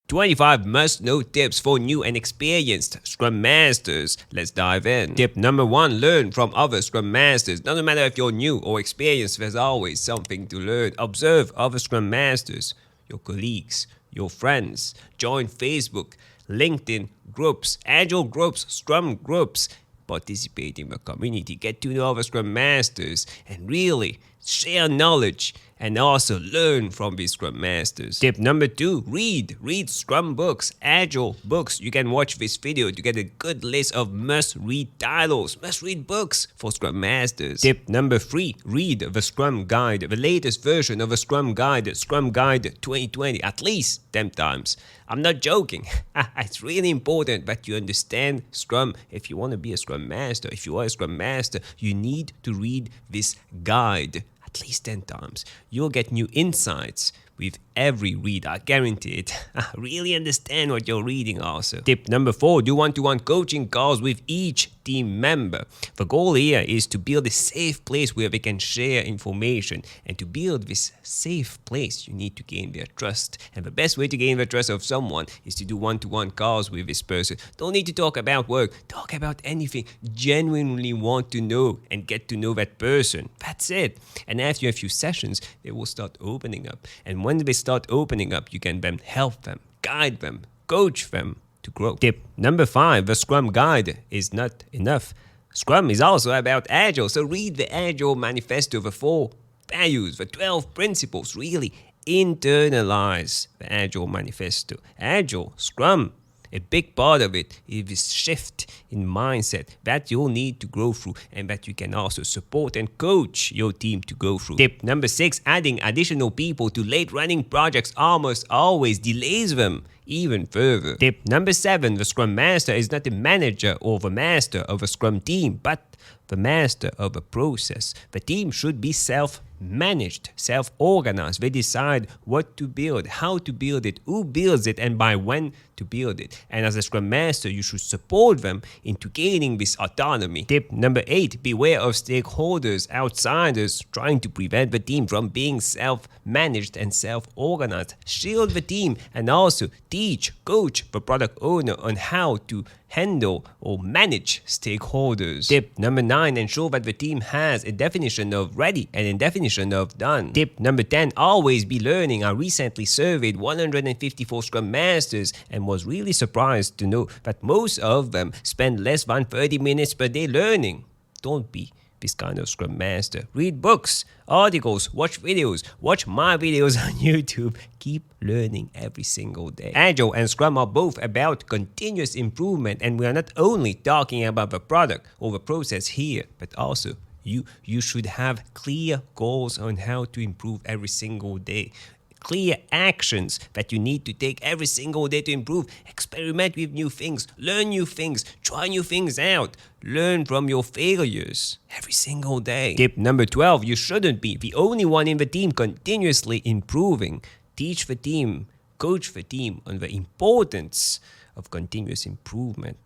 25 must-know tips for new and experienced Scrum Masters. Let's dive in. Tip number 1, learn from other Scrum Masters. Doesn't matter if you're new or experienced, there's always something to learn. Observe other Scrum Masters, your colleagues, your friends. Join Facebook, LinkedIn groups, Agile groups, Scrum groups. Participate in the community, get to know other Scrum Masters, and really share knowledge and also learn from these Scrum Masters. Tip number 2, read. Read Scrum books, Agile books. You can watch this video to get a good list of must-read titles, must-read books for Scrum Masters. Tip number 3, read the Scrum Guide, the latest version of the Scrum Guide, Scrum Guide 2020, at least 10 times. I'm not joking. It's really important that you understand Scrum. If you want to be a Scrum Master, if you are a Scrum Master, you need to read this guide at least 10 times. You'll get new insights with every read, I guarantee it. Really understand what you're reading also. Tip number 4, do one-to-one coaching calls with each team member. The goal here is to build a safe place where they can share information. And to build this safe place, you need to gain their trust. And the best way to gain the trust of someone is to do one-to-one calls with this person. Don't need to talk about work, talk about anything. Genuinely want to know and get to know that person. That's it. And after a few sessions, they will start opening up. And when they start opening up, you can then help them, guide them, coach them to grow. Tip number 5, the Scrum Guide is not enough. Scrum is also about Agile, so read the Agile Manifesto, the 4 values, the 12 principles. Really internalize the Agile Manifesto. Agile, Scrum, a big part of it is this shift in mindset that you'll need to go through and that you can also support and coach your team to go through. Tip number 6, adding additional people to late running projects almost always delays them even further. Tip number 7, the Scrum Master is not the manager or the master of a Scrum team, but the master of a process. The team should be self-managed, self-organized. They decide what to build, how to build it, who builds it, and by when to build it. And as a Scrum Master, you should support them into gaining this autonomy. Tip number 8, beware of stakeholders, outsiders, trying to prevent the team from being self-managed and self-organized. Shield the team and also teach, coach the product owner on how to handle or manage stakeholders. Tip number 9, ensure that the team has a definition of ready and a definition of done. Tip number 10, always be learning. I recently surveyed 154 Scrum Masters and was really surprised to know that most of them spend less than 30 minutes per day learning. Don't be this kind of Scrum Master. Read books, articles, watch videos, watch my videos on YouTube. Keep learning every single day. Agile and Scrum are both about continuous improvement, and we are not only talking about the product or the process here, but also you should have clear goals on how to improve every single day. Clear actions that you need to take every single day to improve. Experiment with new things, learn new things, try new things out. Learn from your failures every single day. Tip number 12, you shouldn't be the only one in the team continuously improving. Teach the team, coach the team on the importance of continuous improvement.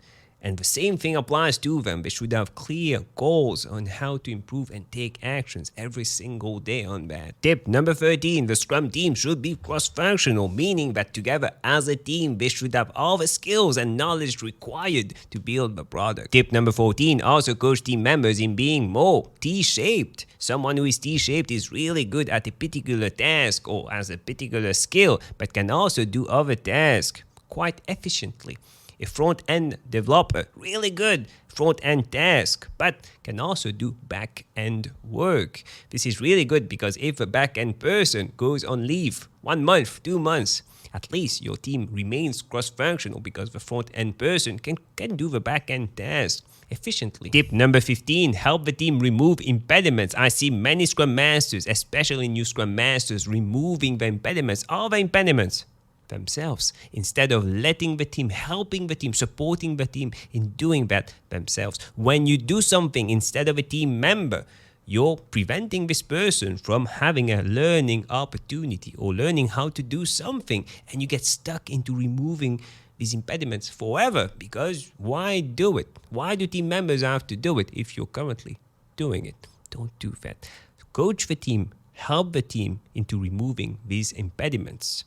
And the same thing applies to them. They should have clear goals on how to improve and take actions every single day on that. Tip number 13, the Scrum team should be cross-functional, meaning that together as a team, they should have all the skills and knowledge required to build the product. Tip number 14, also coach team members in being more T-shaped. Someone who is T-shaped is really good at a particular task or as a particular skill, but can also do other tasks quite efficiently. A front-end developer, really good front-end task, but can also do back-end work. This is really good because if a back-end person goes on leave 1 month, 2 months, at least your team remains cross-functional because the front-end person can do the back-end task efficiently. Tip number 15, help the team remove impediments. I see many Scrum Masters, especially new Scrum Masters, removing the impediments, all the impediments themselves, instead of letting the team, helping the team, supporting the team in doing that themselves. When you do something instead of a team member, you're preventing this person from having a learning opportunity or learning how to do something, and you get stuck into removing these impediments forever. Because why do it? Why do team members have to do it if you're currently doing it? Don't do that. Coach the team, help the team into removing these impediments.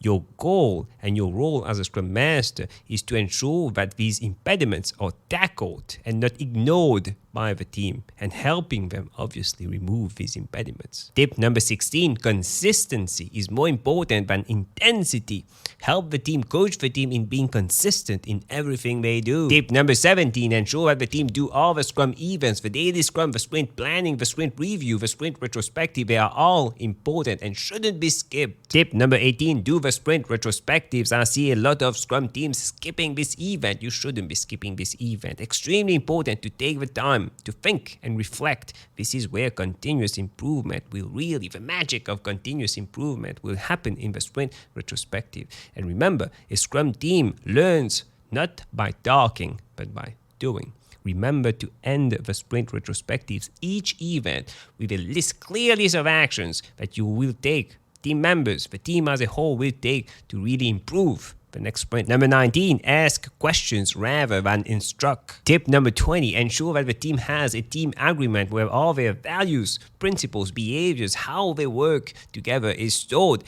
Your goal and your role as a Scrum Master is to ensure that these impediments are tackled and not ignored by the team, and helping them obviously remove these impediments. Tip number 16, consistency is more important than intensity. Help the team, coach the team in being consistent in everything they do. Tip number 17, ensure that the team do all the Scrum events, the daily Scrum, the sprint planning, the sprint review, the sprint retrospective. They are all important and shouldn't be skipped. Tip number 18, do the sprint retrospectives. I see a lot of Scrum teams skipping this event. You shouldn't be skipping this event. Extremely important to take the time to think and reflect. This is where continuous improvement will really, the magic of continuous improvement will happen in the sprint retrospective. And remember, a Scrum team learns not by talking, but by doing. Remember to end the sprint retrospectives, each event, with a clear list of actions that you will take, team members, the team as a whole will take to really improve the next sprint. Number 19, ask questions rather than instruct. Tip number 20, ensure that the team has a team agreement where all their values, principles, behaviors, how they work together is stored.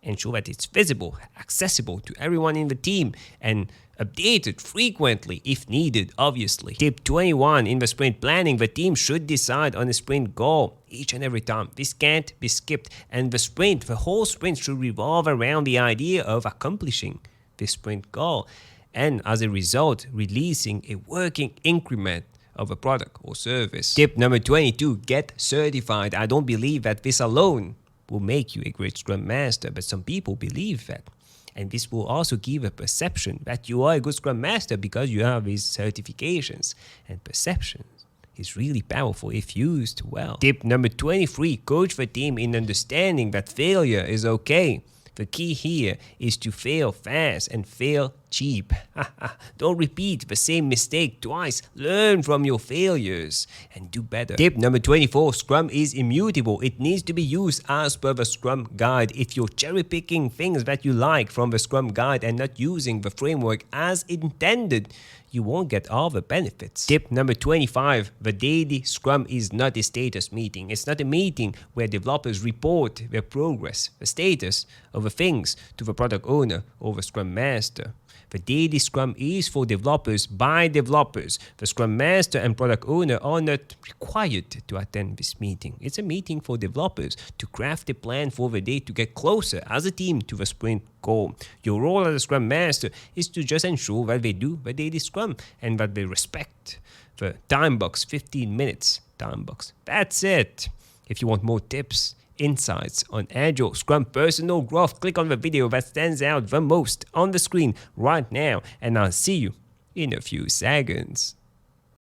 Ensure that it's visible, accessible to everyone in the team, and updated frequently if needed, obviously. Tip 21, in the sprint planning, the team should decide on a sprint goal each and every time. This can't be skipped, and the whole sprint should revolve around the idea of accomplishing this sprint goal, and as a result, releasing a working increment of a product or service. Tip number 22, get certified. I don't believe that this alone will make you a great Scrum Master, but some people believe that. And this will also give a perception that you are a good Scrum Master because you have these certifications. And perception is really powerful if used well. Tip number 23, coach the team in understanding that failure is okay. The key here is to fail fast and fail cheap. Don't repeat the same mistake twice. Learn from your failures and do better. Tip number 24, Scrum is immutable. It needs to be used as per the Scrum Guide. If you're cherry picking things that you like from the Scrum Guide and not using the framework as intended, you won't get all the benefits. Tip number 25, the daily Scrum is not a status meeting. It's not a meeting where developers report their progress, the status of the things to the product owner or the Scrum Master. The daily Scrum is for developers by developers. The Scrum Master and product owner are not required to attend this meeting. It's a meeting for developers to craft a plan for the day to get closer as a team to the sprint goal. Your role as a Scrum Master is to just ensure that they do the daily Scrum and that they respect the time box, 15 minutes time box. That's it. If you want more tips, insights on Agile Scrum personal growth, click on the video that stands out the most on the screen right now, and I'll see you in a few seconds.